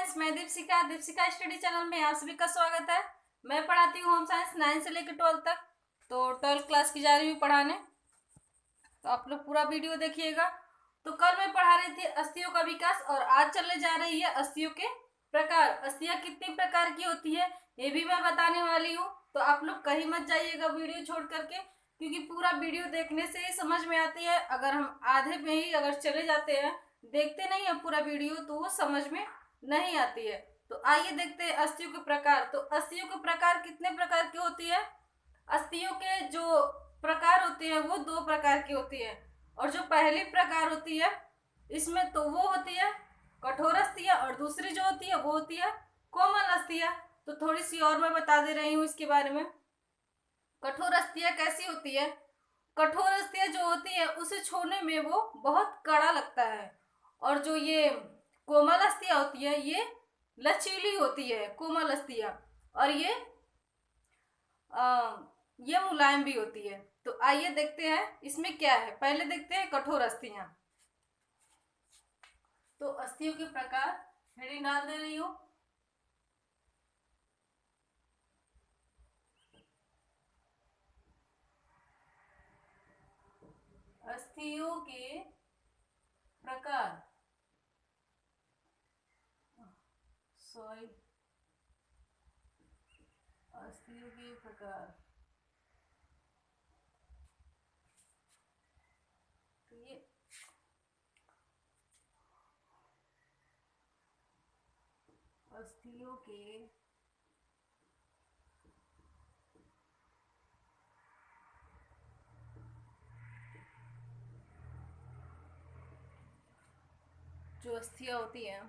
Friends, मैं Deepshikha Deepshikha study channel में आप सभी का स्वागत है। मैं पढ़ाती हूँ होम साइंस 9 से लेकर 12 तक। तो 12 क्लास की जा रही हूँ पढ़ाने, तो आप लोग पूरा वीडियो देखिएगा। तो कल मैं पढ़ा रही थी अस्थियों का विकास और आज चलने जा रही है अस्थियों के प्रकार। अस्थियां कितनी प्रकार की होती है ये भी मैं बताने वाली हूँ। तो आप लोग कहीं मत जाइएगा वीडियो छोड़ करके, क्योंकि पूरा वीडियो देखने से ही समझ में आती है। अगर हम आधे में ही अगर चले जाते हैं, देखते नहीं है पूरा वीडियो, तो वो समझ में नहीं आती है। तो आइए देखते हैं अस्थियों के प्रकार। तो अस्थियों के प्रकार कितने प्रकार की होती है? अस्थियों के जो प्रकार होते हैं वो 2 प्रकार की होती है। और जो पहली प्रकार होती है इसमें तो वो होती है कठोर अस्थियां, और दूसरी जो होती है वो होती है कोमल अस्थियां। तो थोड़ी सी और मैं बता दे रही हूँ इसके बारे में। कठोर अस्थियां कैसी होती है? कठोर अस्थियां जो होती है उसे छूने में वो बहुत कड़ा लगता है। और जो ये कोमल अस्थियां होती है ये लचीली होती है कोमल अस्थियां, और ये मुलायम भी होती है। तो आइए देखते हैं इसमें क्या है। पहले देखते हैं कठोर अस्थियां। तो अस्थियों के प्रकार हेडिंग डाल दे रही हूँ। अस्थियों के प्रकार, सॉरी, अस्थियों के प्रकार। तो ये अस्थियों के जो अस्थियां होती हैं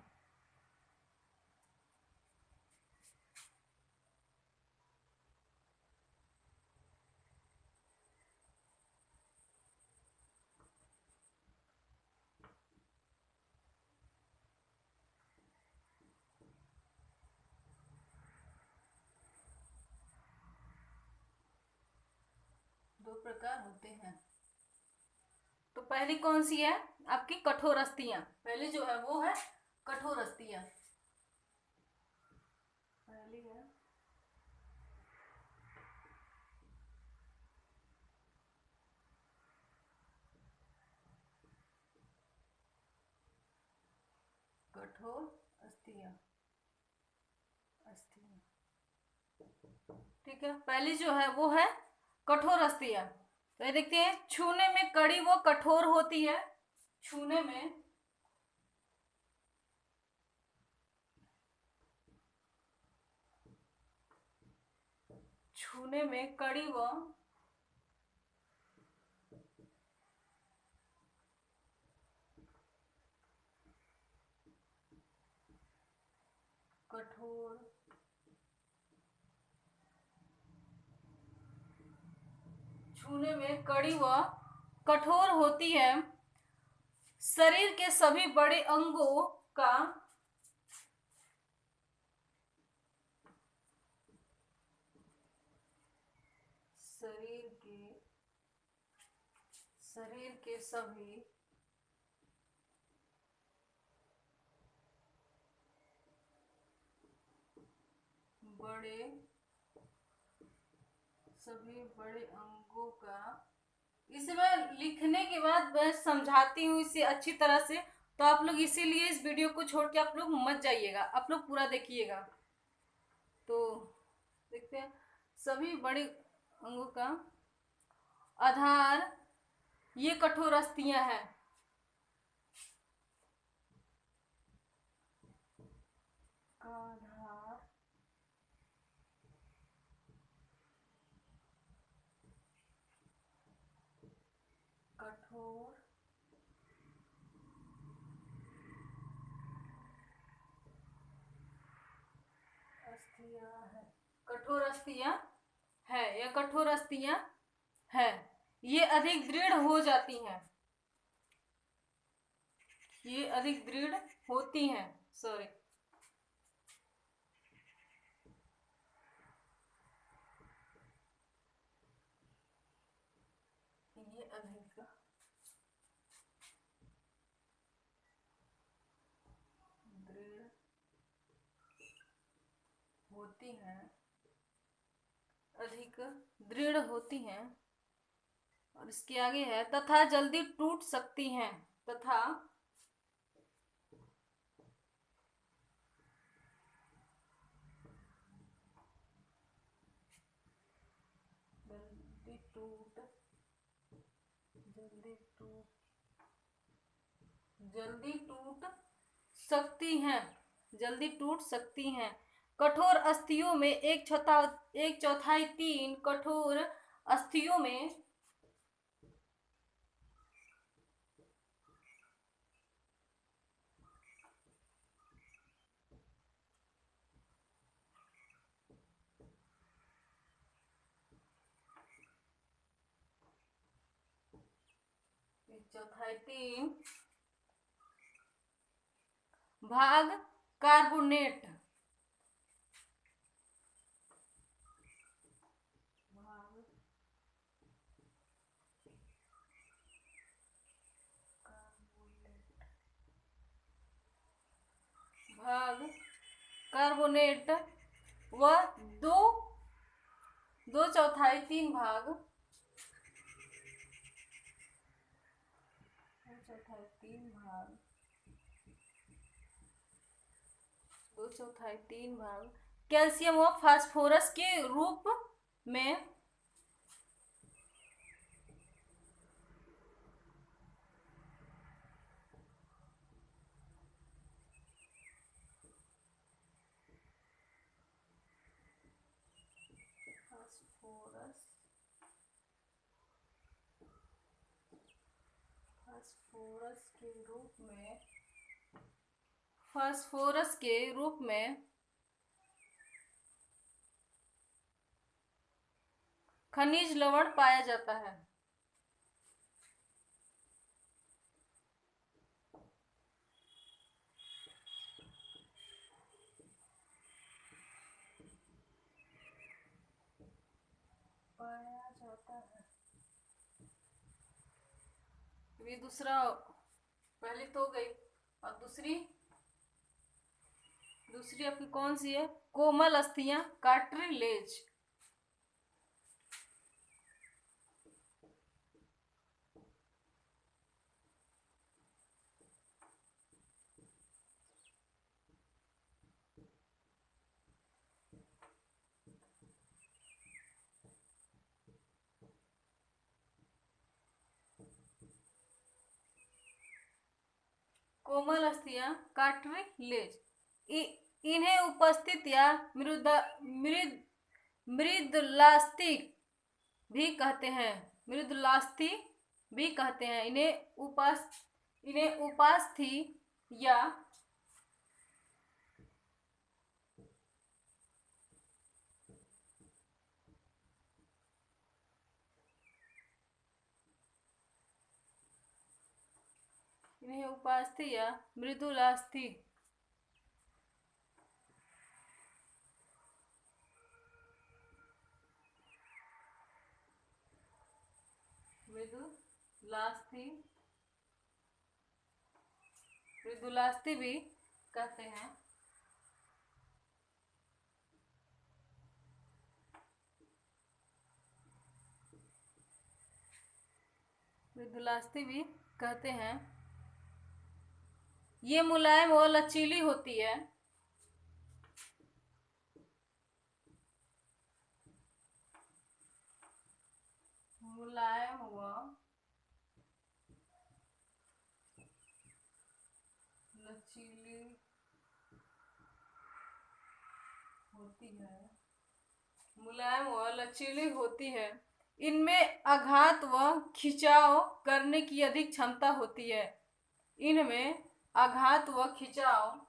दो प्रकार होते हैं। तो पहली कौन सी है? आपकी कठोर अस्थियां। पहली जो है वो है कठोर अस्थियां। पहली है कठोर अस्थियां। अस्थियां, ठीक है। पहली जो है वो है कठोर अस्थियां। तो ये देखते हैं, छूने में कड़ी वो कठोर होती है। छूने में छूने में कड़ी व कठोर छूने में कड़ी व कठोर होती है। शरीर के सभी बड़े अंगों का शरीर के सभी बड़े अंगों का। इसे मैं लिखने के बाद मैं समझाती हूँ इसे अच्छी तरह से, तो आप लोग इसीलिए इस वीडियो को छोड़ के आप लोग मत जाइएगा, आप लोग पूरा देखिएगा। तो देखते हैं, सभी बड़े अंगों का आधार ये कठोर अस्थियां हैं। आधार कठोर अस्थियां है। कठोर अस्थियां है या कठोर अस्थियां है, ये अधिक दृढ़ हो जाती हैं। ये अधिक दृढ़ होती हैं, सॉरी, ये अधिक दृढ़ होती हैं, अधिक दृढ़ होती हैं। और इसके आगे है तथा जल्दी टूट सकती हैं, तथा जल्दी टूट जल्दी टूट जल्दी टूट सकती हैं, जल्दी टूट सकती हैं। कठोर अस्थियों में एक चौथाई तीन कठोर अस्थियों में एक चौथाई तीन भाग कार्बोनेट भाग कार्बोनेट व दो दो चौथाई तीन भाग दो चौथाई तीन भाग कैल्शियम व फास्फोरस के रूप में फास्फोरस के रूप में खनिज लवण पाया जाता है। ये दूसरा, पहली तो हो गई, और दूसरी आपकी कौन सी है? कोमल अस्थियां, कार्टिलेज। कोमल अस्थियां, कार्टिलेज। इन्हें उपस्थित या मृदुलास्थि भी कहते हैं, मृदुलास्थि भी कहते हैं। इन्हें उपास्थि या मृदुलास्थि मृदुलास्थि भी कहते हैं। मृदुलास्थि भी कहते हैं। ये मुलायम और लचीली होती है। मुलायम व लचीली होती है। मुलायम व लचीली होती है। इनमें आघात व खिंचाव करने की अधिक क्षमता होती है। इनमें आघात व खिंचाव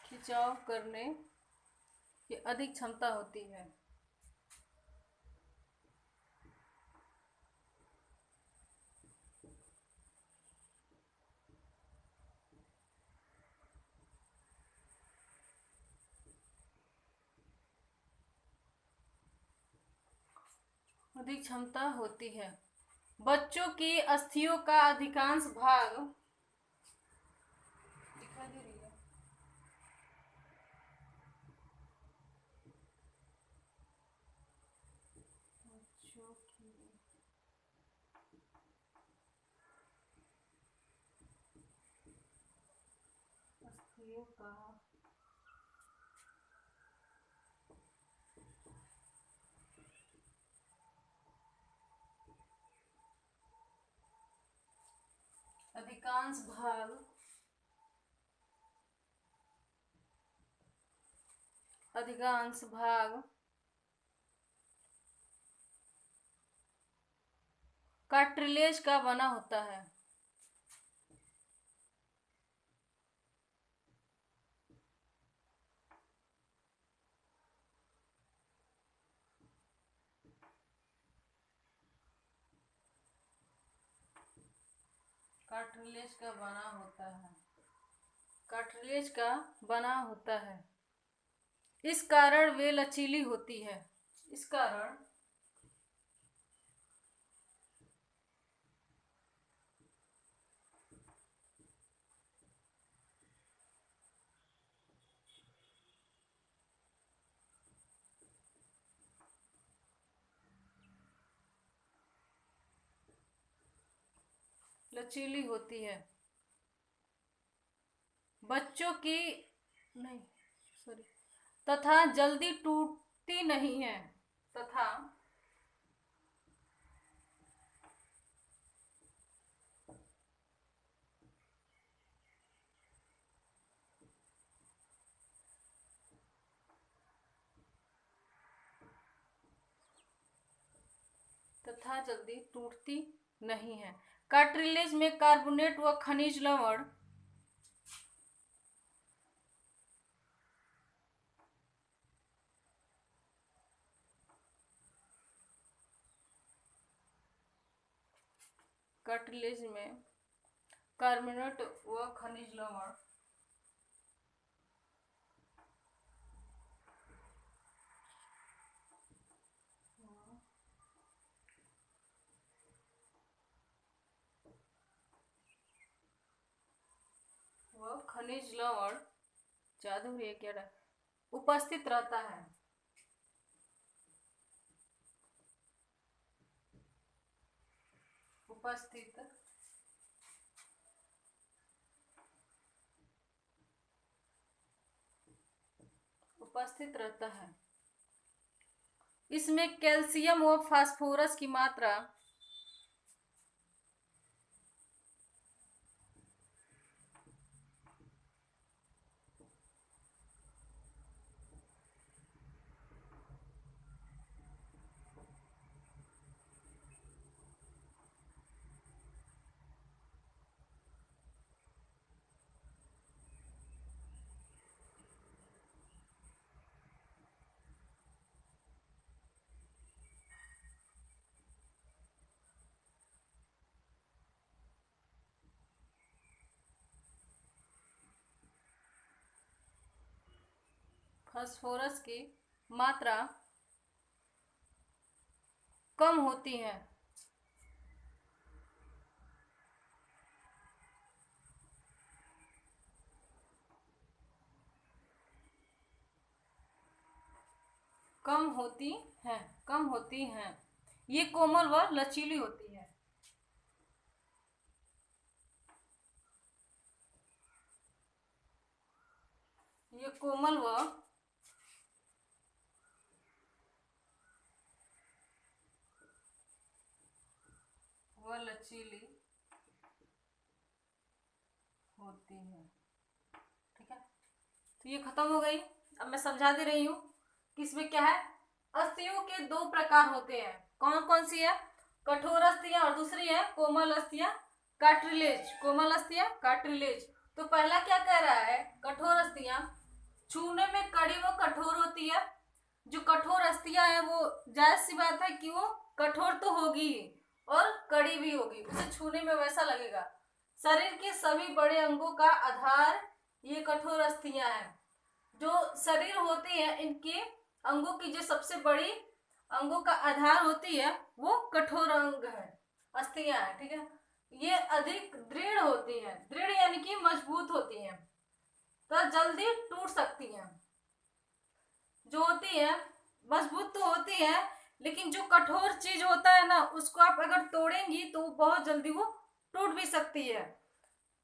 खिंचाव करने की अधिक क्षमता होती है। अधिक क्षमता होती है। बच्चों की अस्थियों का अधिकांश भाग दिखाई दे रही है। बच्चों की अस्थियों का अधिकांश भाग कार्टिलेज का बना होता है। कार्टिलेज का बना होता है। कार्टिलेज का बना होता है। इस कारण वे लचीली होती है। इस कारण लचीली होती है। बच्चों की नहीं सॉरी तथा जल्दी टूटती नहीं है। तथा जल्दी टूटती नहीं है। कार्टिलेज में कार्बोनेट व खनिज लवण कार्टिलेज में कार्बोनेट व खनिज लवण खनिज लवण जादू क्या उपस्थित रहता है। उपस्थित रहता है। इसमें कैल्शियम व फास्फोरस की मात्रा फास्फोरस की मात्रा कम होती है। कम होती हैं। ये कोमल व लचीली होती है। ये कोमल व लचीली होती है। ठीक है, तो ये खत्म हो गई। अब मैं समझा दे रही हूँ कि इसमें क्या है। अस्थियों के दो प्रकार होते हैं। कौन कौन सी है? कठोर अस्थियां और दूसरी है कोमल अस्थियां कार्टिलेज। कोमल अस्थियां कार्टिलेज। तो पहला क्या कह रहा है? कठोर अस्थियां छूने में कड़ी व कठोर होती है। जो कठोर अस्थियां है वो जायज सी बात है कि वो कठोर तो होगी और कड़ी भी होगी, उसे छूने में वैसा लगेगा। शरीर के सभी बड़े अंगों का आधार ये कठोर अस्थियां हैं। जो शरीर होती है, इनके अंगों की जो सबसे बड़ी अंगों का आधार होती है वो कठोर अंग है, अस्थियां है, ठीक है। ये अधिक दृढ़ होती है, दृढ़ यानी कि मजबूत होती है, तो जल्दी टूट सकती है। जो होती है मजबूत तो होती है, लेकिन जो कठोर चीज होता है ना, उसको आप अगर तोड़ेंगी तो बहुत जल्दी वो टूट भी सकती है,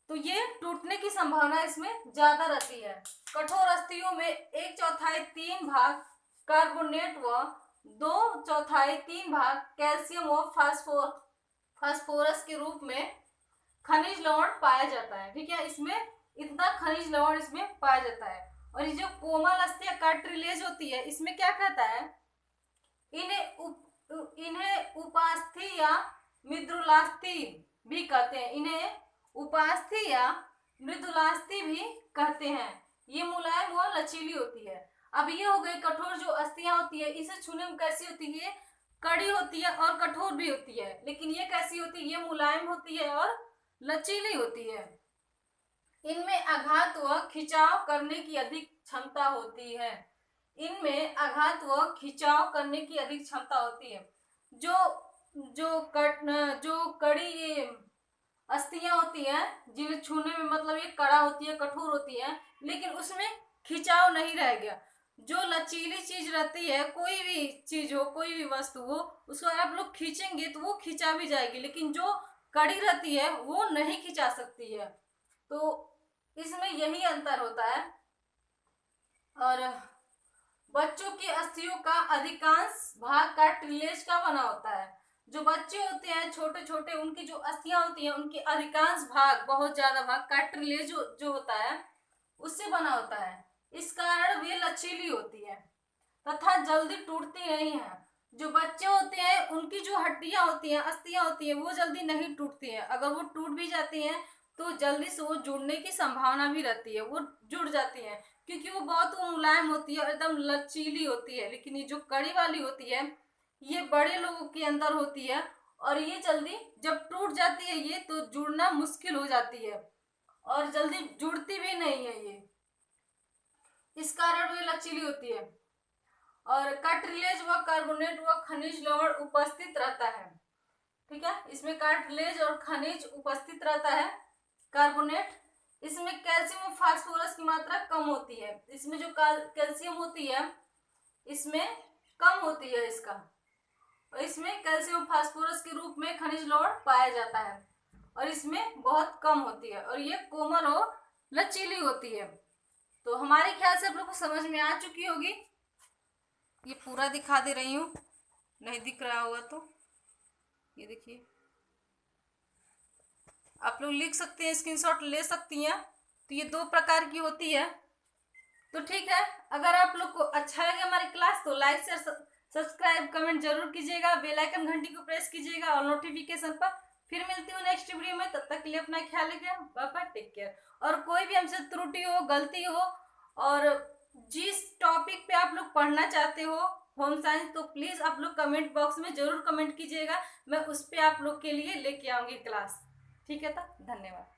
तो ये टूटने की संभावना इसमें ज्यादा रहती है। कठोर अस्थियों में 1/4 3 भाग कार्बोनेट व 2/4 3 भाग कैल्शियम व फास्फोरस के रूप में खनिज लवण पाया जाता है, ठीक है। इसमें इतना खनिज लवण इसमें पाया जाता है। और ये जो कोमल अस्थियां कार्टिलेज होती है, इसमें क्या कहता है, इन्हें उपास्थि या मृदुलास्थि भी कहते हैं, इन्हें उपास्थि या मृदुलास्थि भी कहते हैं। ये मुलायम व लचीली होती है। अब ये हो गई कठोर जो अस्थियां होती है, इसे छूने में कैसी होती है, कड़ी होती है और कठोर भी होती है, लेकिन ये कैसी होती है, ये मुलायम होती है और लचीली होती है। इनमें आघात व खिंचाव करने की अधिक क्षमता होती है, इनमें आघात व खिंचाव करने की अधिक क्षमता होती है। जो कड़ी अस्थियां होती है, जिन्हें छूने में मतलब ये कड़ा होती है, कठोर होती है, लेकिन उसमें खिंचाव नहीं रह गया। जो लचीली चीज रहती है, कोई भी चीज हो, कोई भी वस्तु हो, उसको आप लोग खींचेंगे तो वो खिंचा भी जाएगी, लेकिन जो कड़ी रहती है वो नहीं खिंचा सकती है। तो इसमें यही अंतर होता है। और बच्चों की अस्थियों का अधिकांश भाग कार्टिलेज का बना होता है। जो बच्चे होते हैं छोटे छोटे, उनकी जो अस्थियां होती हैं, उनके अधिकांश भाग, बहुत ज्यादा भाग कार्टिलेज जो होता है उससे बना होता है। इस कारण वे लचीली होती है तथा जल्दी टूटती नहीं है। जो बच्चे होते हैं उनकी जो हड्डियां होती हैं, अस्थियां होती हैं, वो जल्दी नहीं टूटती हैं। अगर वो टूट भी जाती हैं तो जल्दी से वो जुड़ने की संभावना भी रहती है, वो जुड़ जाती है, क्योंकि वो बहुत मुलायम होती है और एकदम लचीली होती है। लेकिन ये जो कड़ी वाली होती है, ये बड़े लोगों के अंदर होती है, और ये जल्दी जब टूट जाती है ये, तो जुड़ना मुश्किल हो जाती है और जल्दी जुड़ती भी नहीं है ये, इस कारण वे लचीली होती है। और कार्टिलेज व कार्बोनेट व खनिज लवण उपस्थित रहता है, ठीक है। इसमें कार्टिलेज और खनिज उपस्थित रहता है। कार्बोनेट, इसमें कैल्शियम और फास्फोरस की मात्रा कम होती है। इसमें जो कैल्शियम होती है इसमें कम होती है इसका, और इसमें कैल्शियम और फास्फोरस के रूप में खनिज लवण पाया जाता है, और इसमें बहुत कम होती है, और ये कोमल और लचीली होती है। तो हमारे ख्याल से आप लोग को समझ में आ चुकी होगी। ये पूरा दिखा दे रही हूँ, नहीं दिख रहा होगा तो ये देखिए, आप लोग लिख सकते हैं, स्क्रीनशॉट ले सकती हैं। तो ये 2 प्रकार की होती है। तो ठीक है, अगर आप लोग को अच्छा लगे हमारी क्लास तो लाइक शेयर सब्सक्राइब कमेंट जरूर कीजिएगा, बेल आइकन घंटी को प्रेस कीजिएगा और नोटिफिकेशन पर। फिर मिलती हूँ नेक्स्ट वीडियो में, तब तक के लिए अपना ख्याल रखिए, बाय बाय, टेक केयर। और कोई भी हमसे त्रुटि हो, गलती हो, और जिस टॉपिक पे आप लोग पढ़ना चाहते हो होम साइंस, तो प्लीज आप लोग कमेंट बॉक्स में जरूर कमेंट कीजिएगा, मैं उस पर आप लोग के लिए लेके आऊंगी क्लास। ठीक है, तो धन्यवाद।